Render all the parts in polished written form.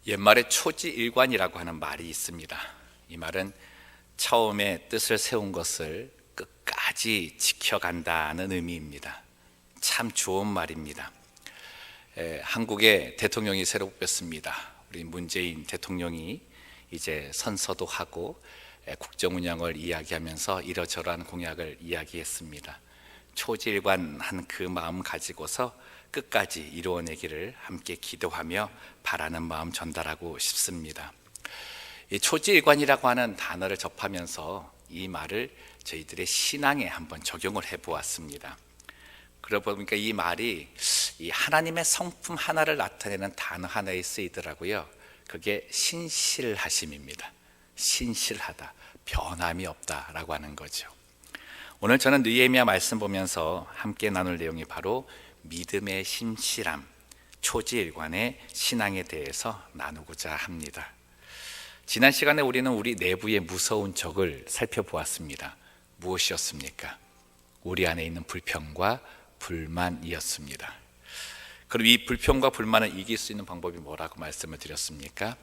옛말에 초지일관이라고 하는 말이 있습니다. 이 말은 처음에 뜻을 세운 것을 끝까지 지켜간다는 의미입니다. 참 좋은 말입니다. 한국의 대통령이 새로 뽑혔습니다. 우리 문재인 대통령이 이제 선서도 하고 국정 운영을 이야기하면서 이러저러한 공약을 이야기했습니다. 초지일관한 그 마음 가지고서 끝까지 이루어내기를 함께 기도하며 바라는 마음 전달하고 싶습니다. 이 초지일관이라고 하는 단어를 접하면서 이 말을 저희들의 신앙에 한번 적용을 해보았습니다. 그러다 보니까 이 말이 이 하나님의 성품 하나를 나타내는 단어 하나에 쓰이더라고요. 그게 신실하심입니다. 신실하다, 변함이 없다라고 하는 거죠. 오늘 저는 느헤미야 말씀 보면서 함께 나눌 내용이 바로 믿음의 신실함, 초지일관의 신앙에 대해서 나누고자 합니다. 지난 시간에 우리는 우리 내부의 무서운 적을 살펴보았습니다. 무엇이었습니까? 우리 안에 있는 불평과 불만이었습니다. 그럼 이 불평과 불만을 이길 수 있는 방법이 뭐라고 말씀을 드렸습니까?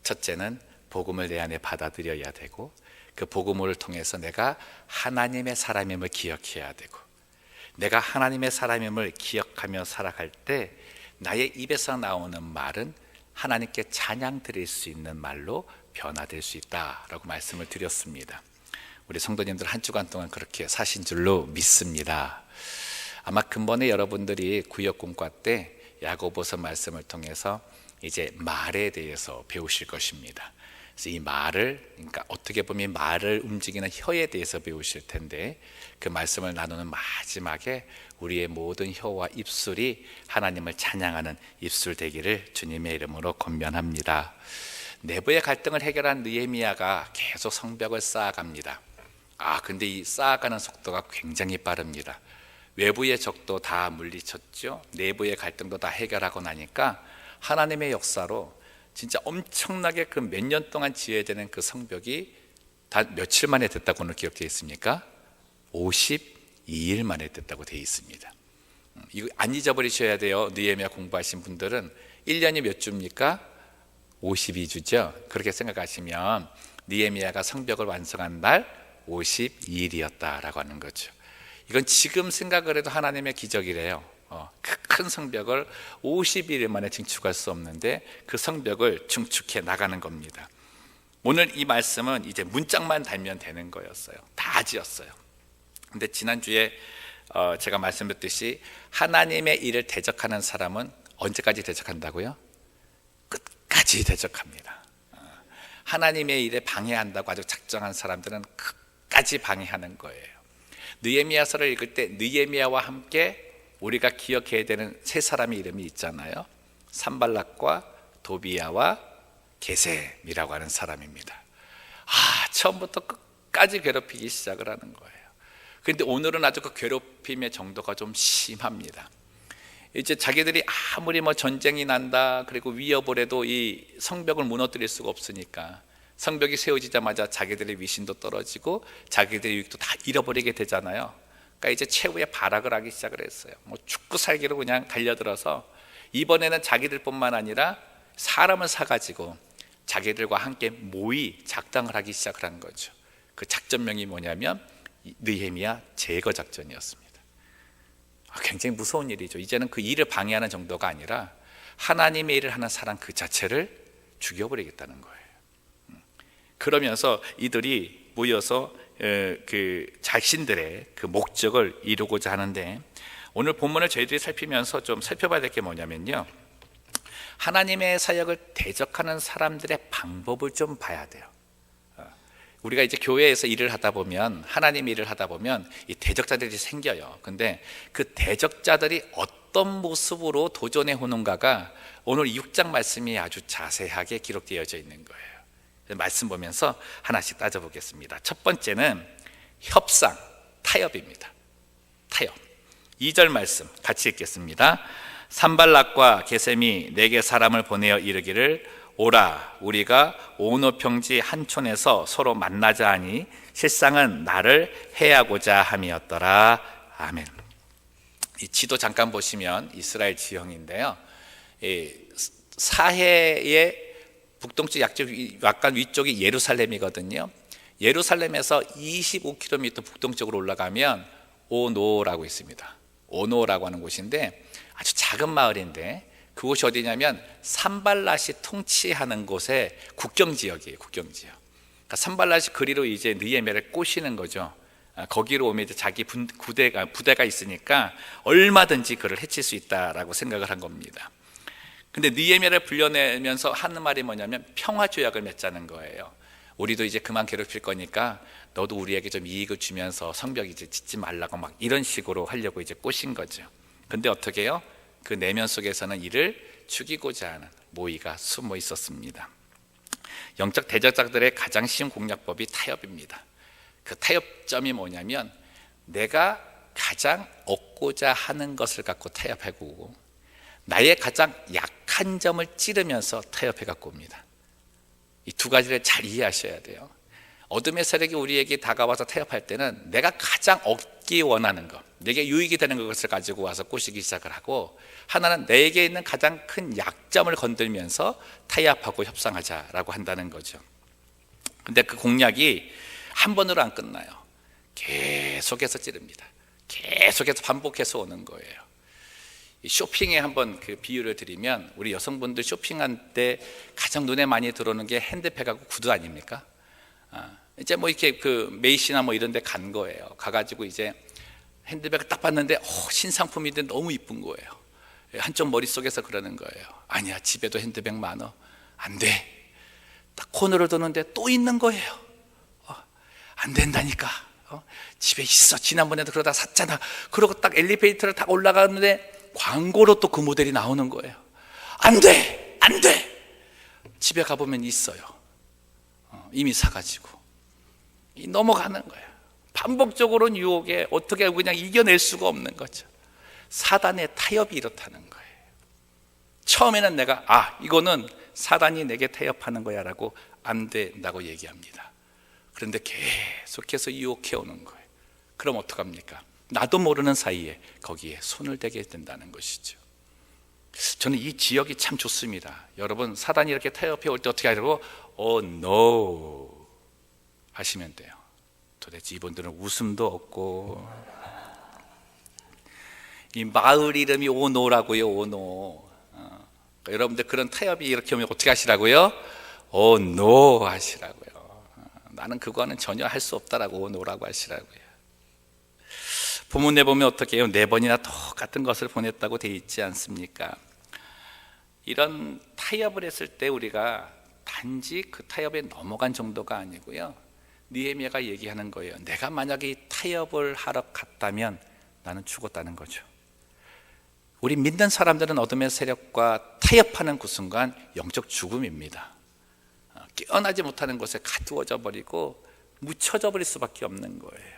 첫째는 복음을 내 안에 받아들여야 되고, 그 복음을 통해서 내가 하나님의 사람임을 기억해야 되고, 내가 하나님의 사람임을 기억하며 살아갈 때 나의 입에서 나오는 말은 하나님께 찬양 드릴 수 있는 말로 변화될 수 있다라고 말씀을 드렸습니다. 우리 성도님들 한 주간 동안 그렇게 사신 줄로 믿습니다. 아마 근본에 여러분들이 구역공과 때 야고보서 말씀을 통해서 이제 말에 대해서 배우실 것입니다. 그래서 이 말을, 그러니까 어떻게 보면 말을 움직이는 혀에 대해서 배우실 텐데, 그 말씀을 나누는 마지막에 우리의 모든 혀와 입술이 하나님을 찬양하는 입술 되기를 주님의 이름으로 권면합니다. 내부의 갈등을 해결한 느헤미야가 계속 성벽을 쌓아갑니다. 근데 이 쌓아가는 속도가 굉장히 빠릅니다. 외부의 적도 다 물리쳤죠. 내부의 갈등도 다 해결하고 나니까 하나님의 역사로 진짜 엄청나게 그 몇 년 동안 지어지는 그 성벽이 다 며칠 만에 됐다고 오늘 기록되어 있습니까? 52일 만에 됐다고 되어 있습니다. 이거 안 잊어버리셔야 돼요. 느헤미야 공부하신 분들은 1년이 몇 주입니까? 52주죠. 그렇게 생각하시면 느헤미야가 성벽을 완성한 날 52일이었다라고 하는 거죠. 이건 지금 생각을 해도 하나님의 기적이래요. 큰 성벽을 51일 만에 증축할 수 없는데 그 성벽을 증축해 나가는 겁니다. 오늘 이 말씀은 이제 문짝만 달면 되는 거였어요. 다 지었어요. 근데 지난주에 제가 말씀드렸듯이 하나님의 일을 대적하는 사람은 언제까지 대적한다고요? 끝까지 대적합니다. 하나님의 일에 방해한다고 아주 작정한 사람들은 끝까지 방해하는 거예요. 느헤미야서를 읽을 때 느헤미야와 함께 우리가 기억해야 되는 세 사람의 이름이 있잖아요. 산발락과 도비야와 게셈이라고 하는 사람입니다. 처음부터 끝까지 괴롭히기 시작을 하는 거예요. 그런데 오늘은 아주 그 괴롭힘의 정도가 좀 심합니다. 이제 자기들이 아무리 전쟁이 난다, 그리고 위협을 해도 이 성벽을 무너뜨릴 수가 없으니까 성벽이 세워지자마자 자기들의 위신도 떨어지고 자기들의 유익도 다 잃어버리게 되잖아요. 그러니까 이제 최후의 발악을 하기 시작을 했어요. 죽고 살기로 그냥 달려들어서 이번에는 자기들뿐만 아니라 사람을 사가지고 자기들과 함께 모의 작당을 하기 시작을 한 거죠. 그 작전명이 뭐냐면 느헤미야 제거 작전이었습니다. 굉장히 무서운 일이죠. 이제는 그 일을 방해하는 정도가 아니라 하나님의 일을 하는 사람 그 자체를 죽여버리겠다는 거예요. 그러면서 이들이 모여서 그 자신들의 그 목적을 이루고자 하는데, 오늘 본문을 저희들이 살피면서 좀 살펴봐야 될 게 뭐냐면요, 하나님의 사역을 대적하는 사람들의 방법을 좀 봐야 돼요. 우리가 이제 교회에서 일을 하다 보면, 하나님 일을 하다 보면 이 대적자들이 생겨요. 근데 그 대적자들이 어떤 모습으로 도전해 오는가가 오늘 6장 말씀이 아주 자세하게 기록되어져 있는 거예요. 말씀 보면서 하나씩 따져보겠습니다. 첫 번째는 협상, 타협입니다. 타협. 2절 말씀 같이 읽겠습니다. 산발락과 게셈이 내게 사람을 보내어 이르기를, 오라, 우리가 오노 평지 한촌에서 서로 만나자 하니 실상은 나를 해하고자 함이었더라. 아멘. 이 지도 잠깐 보시면 이스라엘 지형인데요, 사해의 북동쪽 약간 위쪽이 예루살렘이거든요. 예루살렘에서 25km 북동쪽으로 올라가면 오노라고 있습니다. 오노라고 하는 곳인데 아주 작은 마을인데 그곳이 어디냐면 산발랏이 통치하는 곳의 국경지역이에요. 국경지역. 그러니까 산발랏이 그리로 이제 느헤미야를 꼬시는 거죠. 거기로 오면 이제 자기 부대가 있으니까 얼마든지 그를 해칠 수 있다라고 생각을 한 겁니다. 근데 느헤미야를 불러내면서 하는 말이 뭐냐면 평화 조약을 맺자는 거예요. 우리도 이제 그만 괴롭힐 거니까 너도 우리에게 좀 이익을 주면서 성벽 이제 짓지 말라고 막 이런 식으로 하려고 이제 꼬신 거죠. 근데 어떻게 해요? 그 내면 속에서는 이를 죽이고자 하는 모의가 숨어 있었습니다. 영적 대적자들의 가장 쉬운 공략법이 타협입니다. 그 타협점이 뭐냐면 내가 가장 얻고자 하는 것을 갖고 타협하고 나의 가장 약한 점을 찌르면서 타협해 갖고 옵니다. 이 두 가지를 잘 이해하셔야 돼요. 어둠의 세력이 우리에게 다가와서 타협할 때는 내가 가장 얻기 원하는 것, 내게 유익이 되는 것을 가지고 와서 꼬시기 시작을 하고, 하나는 내게 있는 가장 큰 약점을 건들면서 타협하고 협상하자라고 한다는 거죠. 근데 그 공략이 한 번으로 안 끝나요. 계속해서 찌릅니다. 계속해서 반복해서 오는 거예요. 쇼핑에 한번 그 비유를 드리면, 우리 여성분들 쇼핑할 때 가장 눈에 많이 들어오는 게 핸드백하고 구두 아닙니까? 이제 뭐 이렇게 그 메이시나 뭐 이런 데 간 거예요. 가가지고 이제 핸드백을 딱 봤는데 신상품인데 너무 이쁜 거예요. 한쪽 머릿속에서 그러는 거예요. 아니야, 집에도 핸드백 많어. 안 돼. 딱 코너를 도는데 또 있는 거예요. 안 된다니까. 집에 있어. 지난번에도 그러다 샀잖아. 그러고 딱 엘리베이터를 딱 올라가는데 광고로 또 그 모델이 나오는 거예요. 안 돼! 안 돼! 집에 가보면 있어요. 이미 사가지고 넘어가는 거예요. 반복적으로 유혹에 어떻게 그냥 이겨낼 수가 없는 거죠. 사단의 타협이 이렇다는 거예요. 처음에는 내가 이거는 사단이 내게 타협하는 거야 라고 안 된다고 얘기합니다. 그런데 계속해서 유혹해 오는 거예요. 그럼 어떡합니까? 나도 모르는 사이에 거기에 손을 대게 된다는 것이죠. 저는 이 지역이 참 좋습니다. 여러분, 사단이 이렇게 타협해 올 때 어떻게 하려고? no 하시면 돼요. 도대체 이분들은 웃음도 없고, 이 마을 이름이 오노라고요. 오노. 여러분들 그런 타협이 이렇게 오면 어떻게 하시라고요? no 하시라고요. 나는 그거는 전혀 할 수 없다라고 오노라고 하시라고요. 본문에 보면 어떻게 해요? 4번이나 똑같은 것을 보냈다고 되어 있지 않습니까? 이런 타협을 했을 때 우리가 단지 그 타협에 넘어간 정도가 아니고요, 느헤미야가 얘기하는 거예요. 내가 만약에 이 타협을 하러 갔다면 나는 죽었다는 거죠. 우리 믿는 사람들은 어둠의 세력과 타협하는 그 순간 영적 죽음입니다. 깨어나지 못하는 곳에 가두어져 버리고 묻혀져 버릴 수밖에 없는 거예요.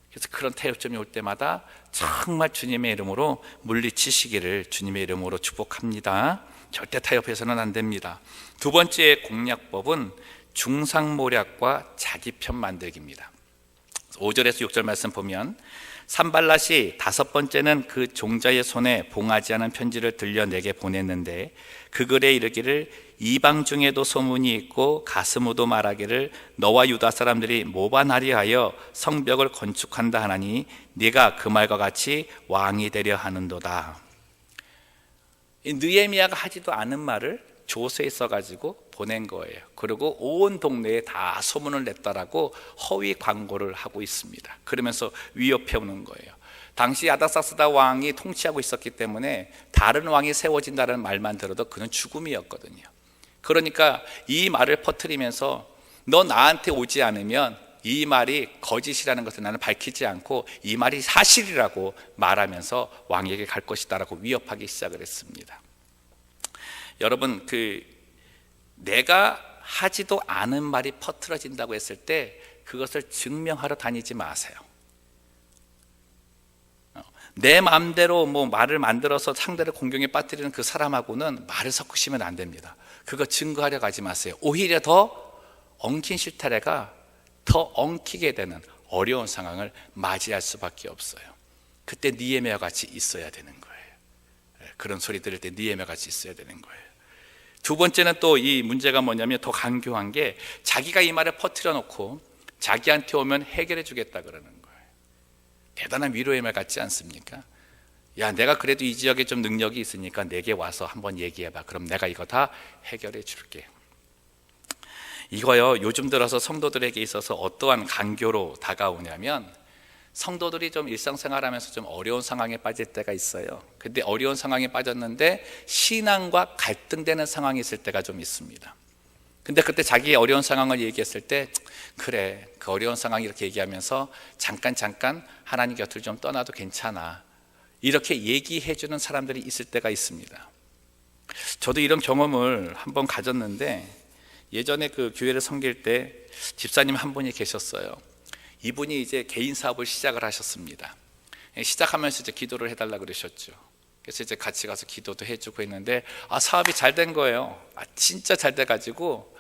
그래서 그런 타협점이 올 때마다 정말 주님의 이름으로 물리치시기를 주님의 이름으로 축복합니다. 절대 타협해서는 안 됩니다. 두 번째 공략법은 중상모략과 자기 편 만들기입니다. 5절에서 6절 말씀 보면, 산발랏이 5번째는 그 종자의 손에 봉하지 않은 편지를 들려 내게 보냈는데 그 글에 이르기를 이방 중에도 소문이 있고 가스무도 말하기를 너와 유다 사람들이 모반하리 하여 성벽을 건축한다 하나니 네가 그 말과 같이 왕이 되려 하는도다. 이 느헤미야가 하지도 않은 말을 조서에 써가지고 보낸 거예요. 그리고 온 동네에 다 소문을 냈다라고 허위 광고를 하고 있습니다. 그러면서 위협해 오는 거예요. 당시 아닥사스다 왕이 통치하고 있었기 때문에 다른 왕이 세워진다는 말만 들어도 그는 죽음이었거든요. 그러니까 이 말을 퍼뜨리면서 너 나한테 오지 않으면 이 말이 거짓이라는 것을 나는 밝히지 않고 이 말이 사실이라고 말하면서 왕에게 갈 것이다라고 위협하기 시작을 했습니다. 여러분, 내가 하지도 않은 말이 퍼뜨려진다고 했을 때 그것을 증명하러 다니지 마세요. 내 마음대로 말을 만들어서 상대를 공경에 빠뜨리는 그 사람하고는 말을 섞으시면 안 됩니다. 그거 증거하려 가지 마세요. 오히려 더 엉킨 실타래가 더 엉키게 되는 어려운 상황을 맞이할 수밖에 없어요. 그때 느헤미야 같이 있어야 되는 거예요. 그런 소리 들을 때 느헤미야 같이 있어야 되는 거예요. 두 번째는 또 이 문제가 뭐냐면 더 간교한 게 자기가 이 말을 퍼뜨려 놓고 자기한테 오면 해결해 주겠다 그러는 거예요. 대단한 위로의 말 같지 않습니까? 야, 내가 그래도 이 지역에 좀 능력이 있으니까 내게 와서 한번 얘기해봐. 그럼 내가 이거 다 해결해 줄게. 이거요, 요즘 들어서 성도들에게 있어서 어떠한 간교로 다가오냐면, 성도들이 좀 일상생활하면서 좀 어려운 상황에 빠질 때가 있어요. 근데 어려운 상황에 빠졌는데 신앙과 갈등되는 상황이 있을 때가 좀 있습니다. 근데 그때 자기의 어려운 상황을 얘기했을 때, 그래, 그 어려운 상황 이렇게 얘기하면서 잠깐 하나님 곁을 좀 떠나도 괜찮아, 이렇게 얘기해 주는 사람들이 있을 때가 있습니다. 저도 이런 경험을 한번 가졌는데, 예전에 그 교회를 섬길 때 집사님 한 분이 계셨어요. 이분이 이제 개인 사업을 시작을 하셨습니다. 시작하면서 이제 기도를 해달라 그러셨죠. 그래서 이제 같이 가서 기도도 해주고 했는데, 사업이 잘 된 거예요. 진짜 잘 돼가지고,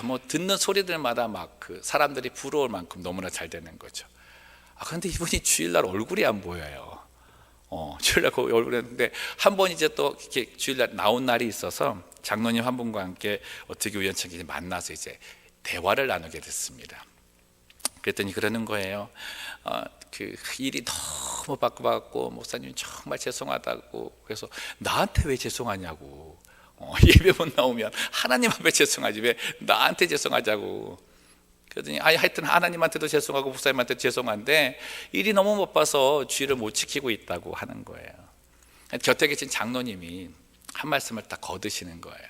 뭐 듣는 소리들마다 막 그 사람들이 부러울 만큼 너무나 잘 되는 거죠. 그런데 이분이 주일날 얼굴이 안 보여요. 주일날 그 얼굴이 했는데, 한 번 이제 또 이렇게 주일날 나온 날이 있어서 장로님 한 분과 함께 어떻게 우연찮게 만나서 이제 대화를 나누게 됐습니다. 그랬더니 그러는 거예요. 그 일이 너무 바쁘고 목사님 정말 죄송하다고. 그래서 나한테 왜 죄송하냐고. 예배 못 나오면 하나님 앞에 죄송하지 왜 나한테 죄송하자고. 그랬더니 하여튼 하나님한테도 죄송하고 목사님한테도 죄송한데 일이 너무 바빠서 주의를 못 지키고 있다고 하는 거예요. 곁에 계신 장로님이 한 말씀을 딱 거두시는 거예요.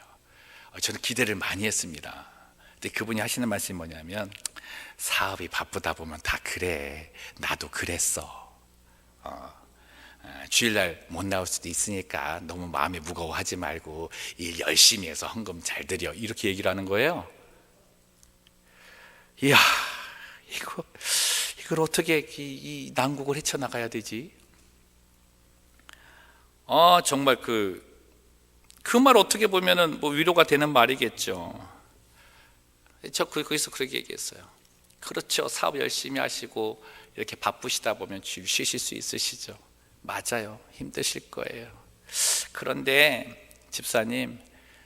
저는 기대를 많이 했습니다. 근데 그분이 하시는 말씀이 뭐냐면, 사업이 바쁘다 보면 다 그래. 나도 그랬어. 주일날 못 나올 수도 있으니까 너무 마음이 무거워하지 말고 일 열심히 해서 헌금 잘 드려, 이렇게 얘기를 하는 거예요. 이야, 이걸 어떻게 이 난국을 헤쳐나가야 되지? 정말 그 말 어떻게 보면은 뭐 위로가 되는 말이겠죠. 저 거기서 그렇게 얘기했어요. 그렇죠, 사업 열심히 하시고 이렇게 바쁘시다 보면 쉬실 수 있으시죠. 맞아요, 힘드실 거예요. 그런데 집사님,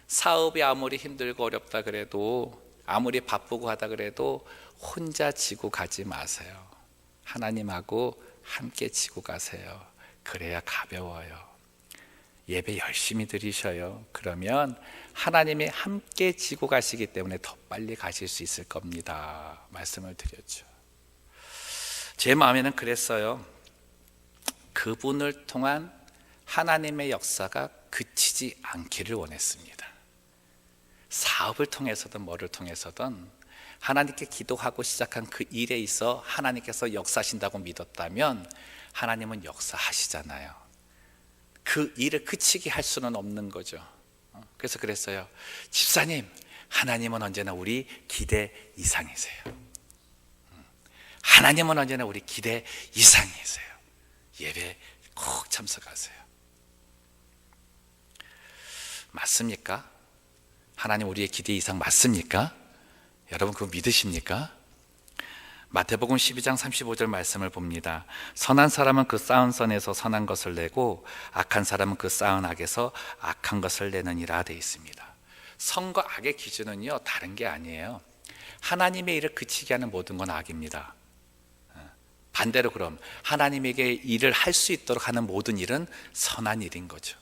사업이 아무리 힘들고 어렵다 그래도, 아무리 바쁘고 하다 그래도 혼자 지고 가지 마세요. 하나님하고 함께 지고 가세요. 그래야 가벼워요. 예배 열심히 드리셔요. 그러면 하나님이 함께 지고 가시기 때문에 더 빨리 가실 수 있을 겁니다. 말씀을 드렸죠. 제 마음에는 그랬어요. 그분을 통한 하나님의 역사가 그치지 않기를 원했습니다. 사업을 통해서든 뭐를 통해서든 하나님께 기도하고 시작한 그 일에 있어 하나님께서 역사하신다고 믿었다면 하나님은 역사하시잖아요. 그 일을 그치게 할 수는 없는 거죠. 그래서 그랬어요. 집사님, 하나님은 언제나 우리 기대 이상이세요. 하나님은 언제나 우리 기대 이상이세요. 예배 꼭 참석하세요. 맞습니까? 하나님 우리의 기대 이상 맞습니까? 여러분 그거 믿으십니까? 마태복음 12장 35절 말씀을 봅니다. 선한 사람은 그 쌓은 선에서 선한 것을 내고 악한 사람은 그 쌓은 악에서 악한 것을 내느니라 되어 있습니다. 선과 악의 기준은요 다른 게 아니에요. 하나님의 일을 그치게 하는 모든 건 악입니다. 반대로 그럼 하나님에게 일을 할 수 있도록 하는 모든 일은 선한 일인 거죠.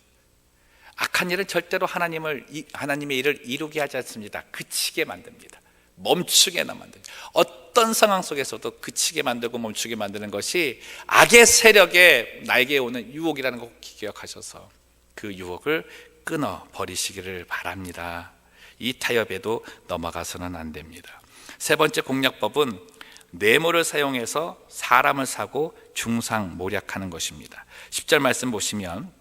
악한 일은 절대로 하나님의 일을 이루게 하지 않습니다. 그치게 만듭니다. 멈추게나 만듭니다. 어떤 상황 속에서도 그치게 만들고 멈추게 만드는 것이 악의 세력에 나에게 오는 유혹이라는 걸 기억하셔서 그 유혹을 끊어 버리시기를 바랍니다. 이 타협에도 넘어가서는 안 됩니다. 세 번째 공략법은 뇌물을 사용해서 사람을 사고 중상모략하는 것입니다. 10절 말씀 보시면,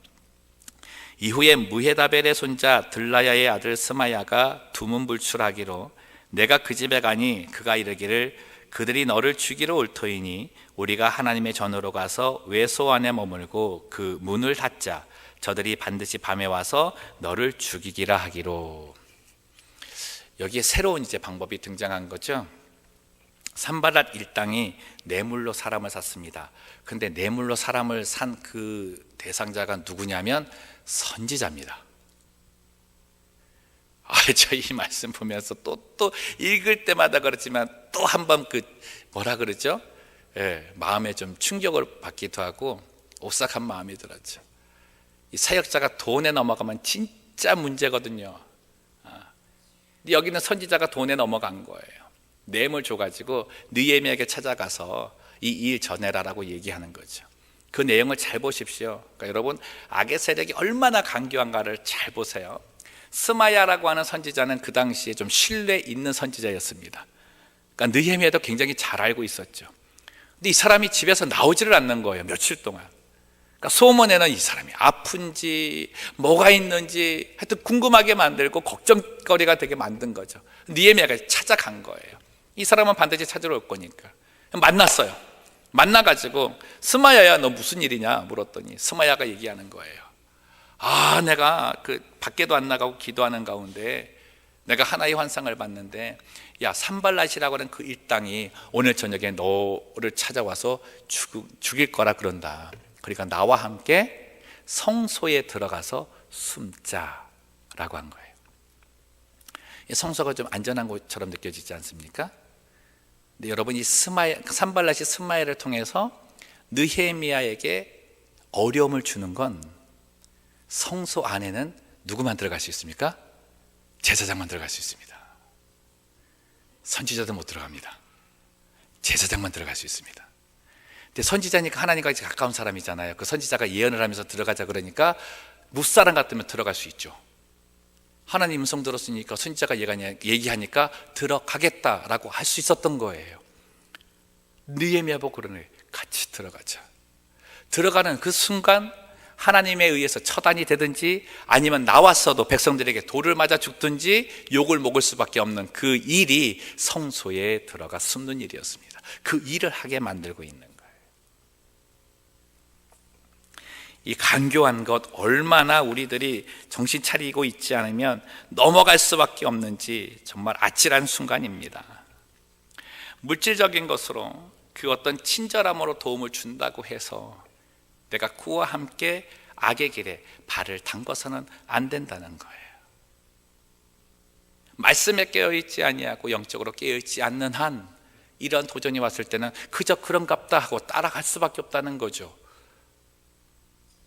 이후에 무헤다벨의 손자 들라야의 아들 스마야가 두문불출하기로 내가 그 집에 가니 그가 이르기를 그들이 너를 죽이러 올 터이니 우리가 하나님의 전으로 가서 외소 안에 머물고 그 문을 닫자. 저들이 반드시 밤에 와서 너를 죽이기라 하기로. 여기에 새로운 이제 방법이 등장한 거죠. 산발랏 일당이 뇌물로 사람을 샀습니다. 근데 뇌물로 사람을 산 그 대상자가 누구냐면 선지자입니다. 저 이 말씀 보면서 또 읽을 때마다 그렇지만 또 한 번 뭐라 그러죠? 마음에 좀 충격을 받기도 하고 오싹한 마음이 들었죠. 이 사역자가 돈에 넘어가면 진짜 문제거든요. 근데 여기는 선지자가 돈에 넘어간 거예요. 뇌물 줘가지고 느헤미야에게 찾아가서 이 일 전해라라고 얘기하는 거죠. 그 내용을 잘 보십시오. 그러니까 여러분, 악의 세력이 얼마나 강교한가를 잘 보세요. 스마야라고 하는 선지자는 그 당시에 좀 신뢰 있는 선지자였습니다. 그러니까 느헤미야도 굉장히 잘 알고 있었죠. 근데 이 사람이 집에서 나오지를 않는 거예요, 며칠 동안. 그러니까 소문에는 이 사람이 아픈지 뭐가 있는지 하여튼 궁금하게 만들고 걱정거리가 되게 만든 거죠. 느헤미야가 찾아간 거예요. 이 사람은 반드시 찾으러 올 거니까. 만났어요. 만나가지고 스마야야, 너 무슨 일이냐 물었더니 스마야가 얘기하는 거예요. 내가 밖에도 안 나가고 기도하는 가운데 내가 하나의 환상을 봤는데, 야, 산발랏이라고 하는 그 일당이 오늘 저녁에 너를 찾아와서 죽일 거라 그런다. 그러니까 나와 함께 성소에 들어가서 숨자라고 한 거예요. 성소가 좀 안전한 곳처럼 느껴지지 않습니까? 근데 여러분, 이 산발랏이 스마야를 통해서 느헤미야에게 어려움을 주는 건, 성소 안에는 누구만 들어갈 수 있습니까? 제사장만 들어갈 수 있습니다. 선지자도 못 들어갑니다. 제사장만 들어갈 수 있습니다. 근데 선지자니까 하나님과 가까운 사람이잖아요. 그 선지자가 예언을 하면서 들어가자 그러니까 무사람 같으면 들어갈 수 있죠. 하나님 음성 들었으니까 선지자가 얘기하니까 들어가겠다라고 할 수 있었던 거예요. 느헤미야 보고 그러네, 같이 들어가자. 들어가는 그 순간 하나님에 의해서 처단이 되든지 아니면 나왔어도 백성들에게 돌을 맞아 죽든지 욕을 먹을 수밖에 없는 그 일이 성소에 들어가 숨는 일이었습니다. 그 일을 하게 만들고 있는 거예요. 이 간교한 것, 얼마나 우리들이 정신 차리고 있지 않으면 넘어갈 수밖에 없는지 정말 아찔한 순간입니다. 물질적인 것으로 그 어떤 친절함으로 도움을 준다고 해서 내가 그와 함께 악의 길에 발을 담궈서는 안 된다는 거예요. 말씀에 깨어있지 아니하고 영적으로 깨어있지 않는 한 이런 도전이 왔을 때는 그저 그런갑다 하고 따라갈 수밖에 없다는 거죠.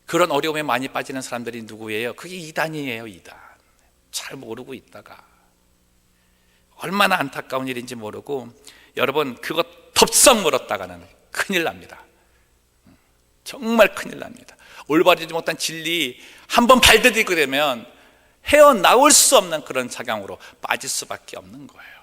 그런 어려움에 많이 빠지는 사람들이 누구예요? 그게 이단이에요. 이단. 잘 모르고 있다가 얼마나 안타까운 일인지 모르고, 여러분, 그거 덥석 물었다가는 큰일 납니다. 정말 큰일 납니다. 올바르지 못한 진리 한번 발디디게 되면 헤어나올 수 없는 그런 작용으로 빠질 수밖에 없는 거예요.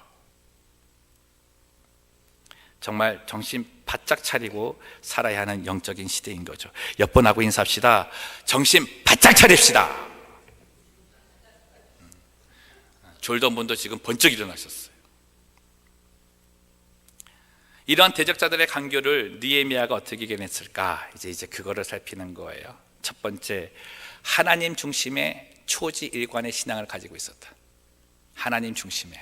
정말 정신 바짝 차리고 살아야 하는 영적인 시대인 거죠. 옆번하고 인사합시다. 정신 바짝 차립시다. 졸던 분도 지금 번쩍 일어나셨어요. 이러한 대적자들의 간교를 느헤미야가 어떻게 이겨냈을까? 이제 그거를 살피는 거예요. 첫 번째, 하나님 중심의 초지일관의 신앙을 가지고 있었다. 하나님 중심의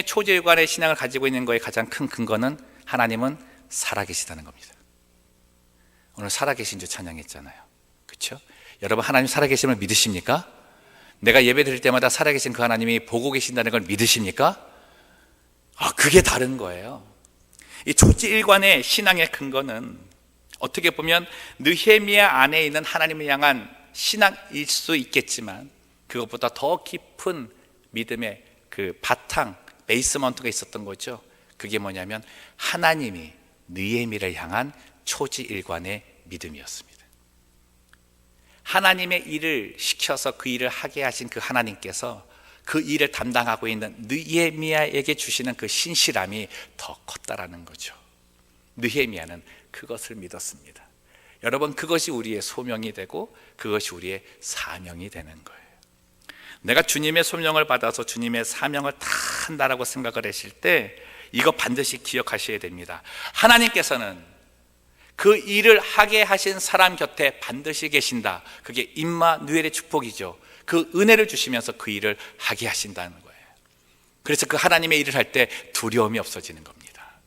초지일관의 신앙을 가지고 있는 거에 가장 큰 근거는 하나님은 살아계시다는 겁니다. 오늘 살아계신 주 찬양했잖아요. 그렇죠? 여러분, 하나님 살아계심을 믿으십니까? 내가 예배 드릴 때마다 살아계신 그 하나님이 보고 계신다는 걸 믿으십니까? 그게 다른 거예요. 이 초지일관의 신앙의 근거는 어떻게 보면 느헤미야 안에 있는 하나님을 향한 신앙일 수 있겠지만, 그것보다 더 깊은 믿음의 그 바탕, 베이스먼트가 있었던 거죠. 그게 뭐냐면 하나님이 느헤미야를 향한 초지일관의 믿음이었습니다. 하나님의 일을 시켜서 그 일을 하게 하신 그 하나님께서 그 일을 담당하고 있는 느헤미야에게 주시는 그 신실함이 더 컸다라는 거죠. 느헤미야는 그것을 믿었습니다. 여러분, 그것이 우리의 소명이 되고 그것이 우리의 사명이 되는 거예요. 내가 주님의 소명을 받아서 주님의 사명을 다 한다라고 생각을 하실 때 이거 반드시 기억하셔야 됩니다. 하나님께서는 그 일을 하게 하신 사람 곁에 반드시 계신다. 그게 임마누엘의 축복이죠. 그 은혜를 주시면서 그 일을 하게 하신다는 거예요. 그래서 그 하나님의 일을 할 때 두려움이 없어지는 겁니다.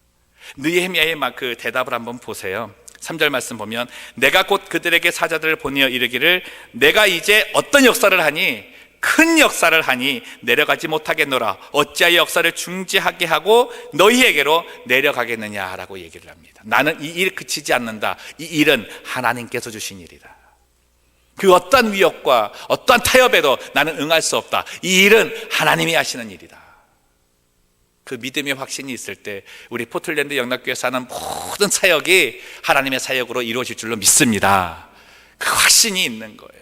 느헤미야의 그 대답을 한번 보세요. 3절 말씀 보면, 내가 곧 그들에게 사자들을 보내어 이르기를 내가 이제 어떤 역사를 하니 큰 역사를 하니 내려가지 못하겠노라. 어찌하여 역사를 중지하게 하고 너희에게로 내려가겠느냐라고 얘기를 합니다. 나는 이 일 그치지 않는다. 이 일은 하나님께서 주신 일이다. 그 어떠한 위협과 어떠한 타협에도 나는 응할 수 없다. 이 일은 하나님이 하시는 일이다. 그 믿음의 확신이 있을 때 우리 포틀랜드 영락교회에서 하는 모든 사역이 하나님의 사역으로 이루어질 줄로 믿습니다. 그 확신이 있는 거예요.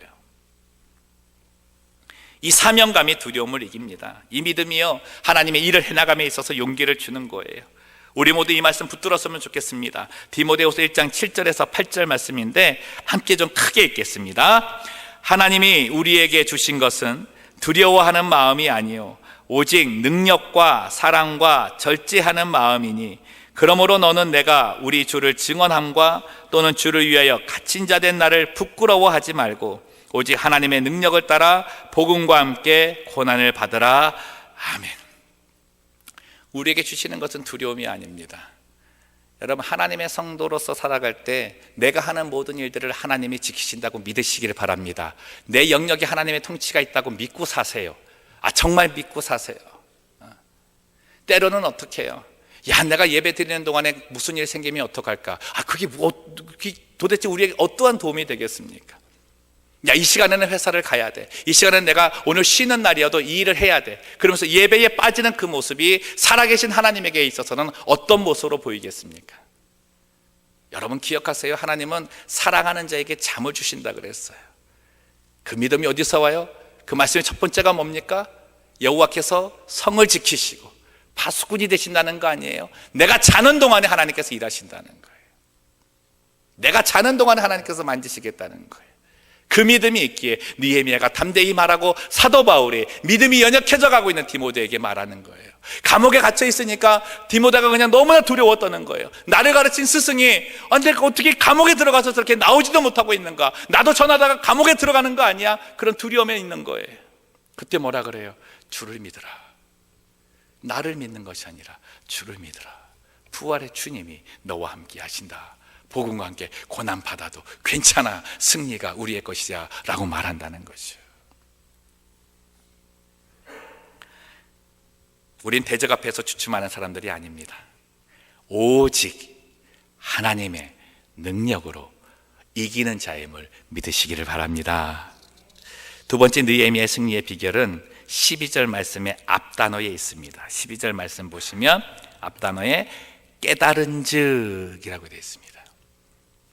이 사명감이 두려움을 이깁니다. 이 믿음이요, 하나님의 일을 해나감에 있어서 용기를 주는 거예요. 우리 모두 이 말씀 붙들었으면 좋겠습니다. 디모데후서 1장 7절에서 8절 말씀인데 함께 좀 크게 읽겠습니다. 하나님이 우리에게 주신 것은 두려워하는 마음이 아니요 오직 능력과 사랑과 절제하는 마음이니, 그러므로 너는 내가 우리 주를 증언함과 또는 주를 위하여 갇힌 자 된 나를 부끄러워하지 말고 오직 하나님의 능력을 따라 복음과 함께 고난을 받으라. 아멘. 우리에게 주시는 것은 두려움이 아닙니다. 여러분, 하나님의 성도로서 살아갈 때 내가 하는 모든 일들을 하나님이 지키신다고 믿으시기를 바랍니다. 내 영역에 하나님의 통치가 있다고 믿고 사세요. 정말 믿고 사세요. 때로는 어떻게 해요? 내가 예배 드리는 동안에 무슨 일 생기면 어떡할까? 그게 도대체 우리에게 어떠한 도움이 되겠습니까? 이 시간에는 회사를 가야 돼. 이 시간에는 내가 오늘 쉬는 날이어도 이 일을 해야 돼. 그러면서 예배에 빠지는 그 모습이 살아계신 하나님에게 있어서는 어떤 모습으로 보이겠습니까? 여러분 기억하세요. 하나님은 사랑하는 자에게 잠을 주신다 그랬어요. 그 믿음이 어디서 와요? 그 말씀의 첫 번째가 뭡니까? 여호와께서 성을 지키시고 파수꾼이 되신다는 거 아니에요? 내가 자는 동안에 하나님께서 일하신다는 거예요. 내가 자는 동안에 하나님께서 만지시겠다는 거예요. 그 믿음이 있기에 느헤미야가 담대히 말하고 사도 바울이 믿음이 연약해져 가고 있는 디모데에게 말하는 거예요. 감옥에 갇혀 있으니까 디모데가 그냥 너무나 두려워 떠는 거예요. 나를 가르친 스승이 내가 어떻게 감옥에 들어가서 저렇게 나오지도 못하고 있는가? 나도 전하다가 감옥에 들어가는 거 아니야? 그런 두려움에 있는 거예요. 그때 뭐라 그래요? 주를 믿으라. 나를 믿는 것이 아니라 주를 믿으라. 부활의 주님이 너와 함께 하신다. 복음과 함께 고난 받아도 괜찮아. 승리가 우리의 것이야 라고 말한다는 것이죠. 우린 대적 앞에서 주춤하는 사람들이 아닙니다. 오직 하나님의 능력으로 이기는 자임을 믿으시기를 바랍니다. 두 번째 느헤미야의 승리의 비결은 12절 말씀의 앞단어에 있습니다. 12절 말씀 보시면 앞단어에 깨달은즉이라고 되어 있습니다.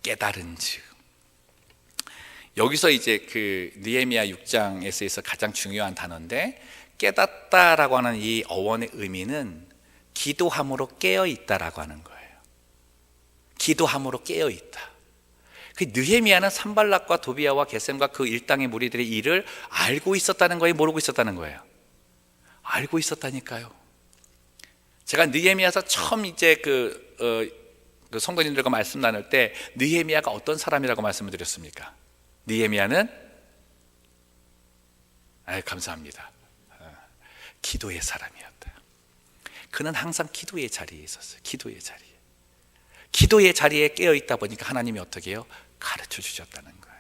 깨달은즉. 여기서 이제 그 느헤미야 6장에서 가장 중요한 단어인데, 깨닫다라고 하는 이 어원의 의미는 기도함으로 깨어 있다라고 하는 거예요. 기도함으로 깨어 있다. 그 느헤미야는 산발락과 도비아와 게셈과 그 일당의 무리들의 일을 알고 있었다는 거예요, 모르고 있었다는 거예요? 알고 있었다니까요. 제가 느헤미야에서 처음 이제 그 성도님들과 말씀 나눌 때 느헤미야가 어떤 사람이라고 말씀을 드렸습니까? 느헤미야는 감사합니다. 기도의 사람이었다. 그는 항상 기도의 자리에 있었어요. 기도의 자리에 깨어 있다 보니까 하나님이 어떻게 해요? 가르쳐 주셨다는 거예요.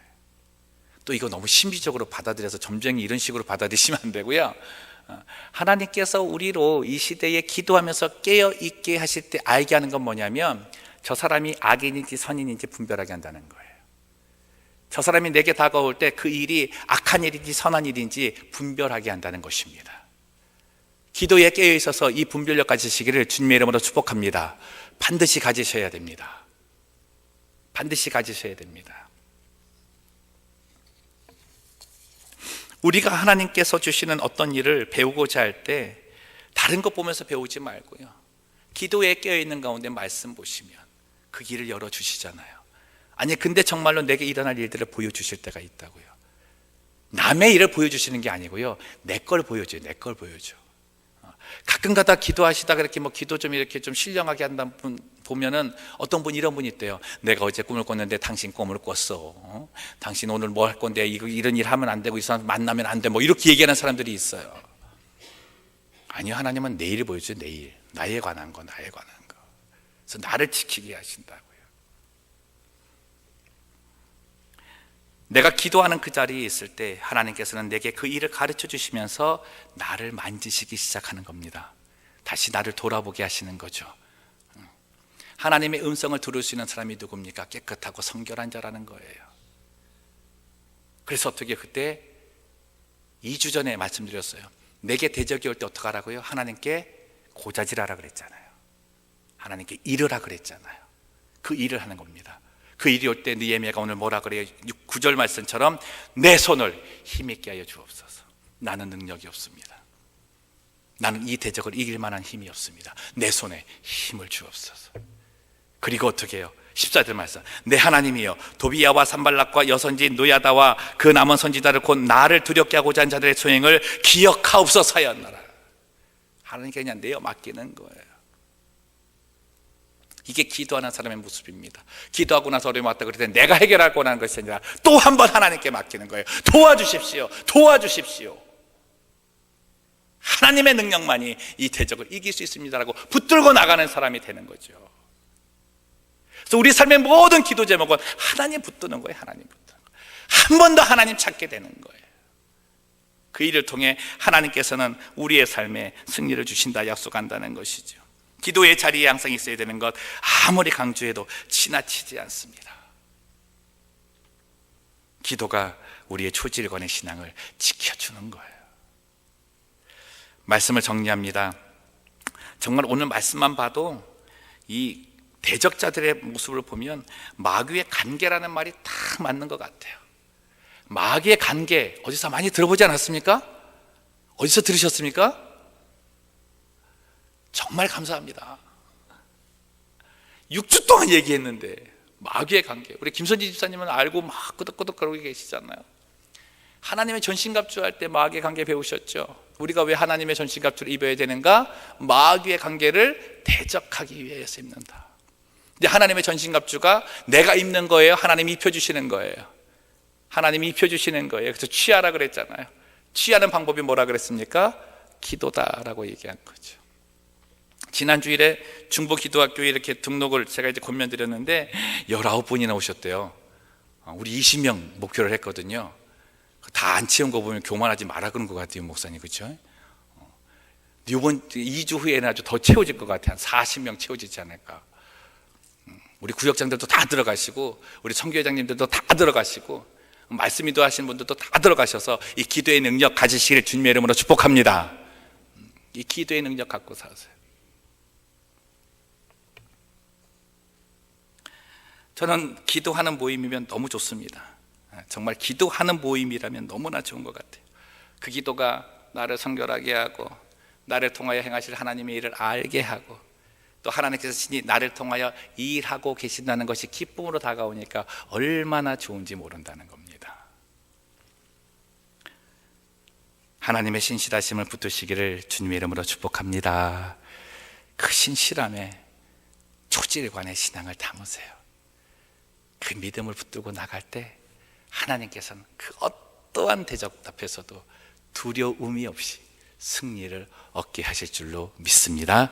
또 이거 너무 신비적으로 받아들여서 점쟁이 이런 식으로 받아들이시면 안 되고요. 하나님께서 우리로 이 시대에 기도하면서 깨어 있게 하실 때 알게 하는 건 뭐냐면, 저 사람이 악인인지 선인인지 분별하게 한다는 거예요. 저 사람이 내게 다가올 때 그 일이 악한 일인지 선한 일인지 분별하게 한다는 것입니다. 기도에 깨어 있어서 이 분별력 가지시기를 주님의 이름으로 축복합니다. 반드시 가지셔야 됩니다. 반드시 가지셔야 됩니다. 우리가 하나님께서 주시는 어떤 일을 배우고자 할 때 다른 것 보면서 배우지 말고요, 기도에 깨어 있는 가운데 말씀 보시면 그 길을 열어주시잖아요. 아니 근데 정말로 내게 일어날 일들을 보여주실 때가 있다고요. 남의 일을 보여주시는 게 아니고요, 내 걸 보여줘요. 내 걸 보여줘. 가끔가다 기도하시다가 이렇게 기도 좀 이렇게 좀 신령하게 한다 분 보면은 어떤 분 이런 분이 있대요. 내가 어제 꿈을 꿨는데 당신 꿈을 꿨어. 당신 오늘 뭐 할 건데 이런 일 하면 안 되고 이 사람 만나면 안 돼. 이렇게 얘기하는 사람들이 있어요. 아니요, 하나님은 내일을 보여줘요. 내일. 나에 관한 거. 그래서 나를 지키게 하신다고요. 내가 기도하는 그 자리에 있을 때 하나님께서는 내게 그 일을 가르쳐 주시면서 나를 만지시기 시작하는 겁니다. 다시 나를 돌아보게 하시는 거죠. 하나님의 음성을 들을 수 있는 사람이 누굽니까? 깨끗하고 성결한 자라는 거예요. 그래서 어떻게 그때 2주 전에 말씀드렸어요. 내게 대적이 올 때 어떻게 하라고요? 하나님께 고자질하라 그랬잖아요. 하나님께 이르라 그랬잖아요. 그 일을 하는 겁니다. 그 일이 올 때 느헤미야가 오늘 뭐라 그래요? 9절 말씀처럼 내 손을 힘있게 하여 주옵소서. 나는 능력이 없습니다. 나는 이 대적을 이길 만한 힘이 없습니다. 내 손에 힘을 주옵소서. 그리고 어떻게 해요? 14절 말씀, 내 하나님이여 도비야와 산발락과 여선지 노야다와 그 남은 선지자를 곧 나를 두렵게 하고자 한 자들의 소행을 기억하옵소서 하였노라. 하나님께 그냥 내어 맡기는 거예요. 이게 기도하는 사람의 모습입니다. 기도하고 나서 어려움이 왔다 그럴 때 내가 해결할 거라는 것이 아니라 또 한 번 하나님께 맡기는 거예요. 도와주십시오. 도와주십시오. 하나님의 능력만이 이 대적을 이길 수 있습니다라고 붙들고 나가는 사람이 되는 거죠. 그래서 우리 삶의 모든 기도 제목은 하나님 붙드는 거예요. 하나님 붙드는 거예요. 한 번 더 하나님 찾게 되는 거예요. 그 일을 통해 하나님께서는 우리의 삶에 승리를 주신다 약속한다는 것이죠. 기도의 자리에 항상 있어야 되는 것, 아무리 강조해도 지나치지 않습니다. 기도가 우리의 초질권의 신앙을 지켜주는 거예요. 말씀을 정리합니다. 정말 오늘 말씀만 봐도 이 대적자들의 모습을 보면 마귀의 관계라는 말이 딱 맞는 것 같아요. 마귀의 관계 어디서 많이 들어보지 않았습니까? 어디서 들으셨습니까? 정말 감사합니다. 6주 동안 얘기했는데 마귀의 관계, 우리 김선지 집사님은 알고 막 끄덕끄덕 그러고 계시잖아요. 하나님의 전신갑주 할 때 마귀의 관계 배우셨죠? 우리가 왜 하나님의 전신갑주를 입어야 되는가? 마귀의 관계를 대적하기 위해서 입는다. 근데 하나님의 전신갑주가 내가 입는 거예요? 하나님이 입혀주시는 거예요? 하나님이 입혀주시는 거예요. 그래서 취하라 그랬잖아요. 취하는 방법이 뭐라 그랬습니까? 기도다라고 얘기한 거죠. 지난 주일에 중보기도학교에 이렇게 등록을 제가 이제 권면드렸는데 19분이나 오셨대요. 우리 20명 목표를 했거든요. 다 안 채운 거 보면 교만하지 마라 그런 것 같아요, 목사님. 그렇죠? 이번 2주 후에는 아주 더 채워질 것 같아요. 한 40명 채워지지 않을까. 우리 구역장들도 다 들어가시고 우리 청교회장님들도 다 들어가시고 말씀 인도하시는 분들도 다 들어가셔서 이 기도의 능력 가지시기를 주님의 이름으로 축복합니다. 이 기도의 능력 갖고 사세요. 저는 기도하는 모임이면 너무 좋습니다. 정말 기도하는 모임이라면 너무나 좋은 것 같아요. 그 기도가 나를 성결하게 하고 나를 통하여 행하실 하나님의 일을 알게 하고 또 하나님께서 신이 나를 통하여 일하고 계신다는 것이 기쁨으로 다가오니까 얼마나 좋은지 모른다는 겁니다. 하나님의 신실하심을 붙드시기를 주님의 이름으로 축복합니다. 그 신실함에 초질관의 신앙을 담으세요. 그 믿음을 붙들고 나갈 때 하나님께서는 그 어떠한 대적 앞에서도 두려움이 없이 승리를 얻게 하실 줄로 믿습니다.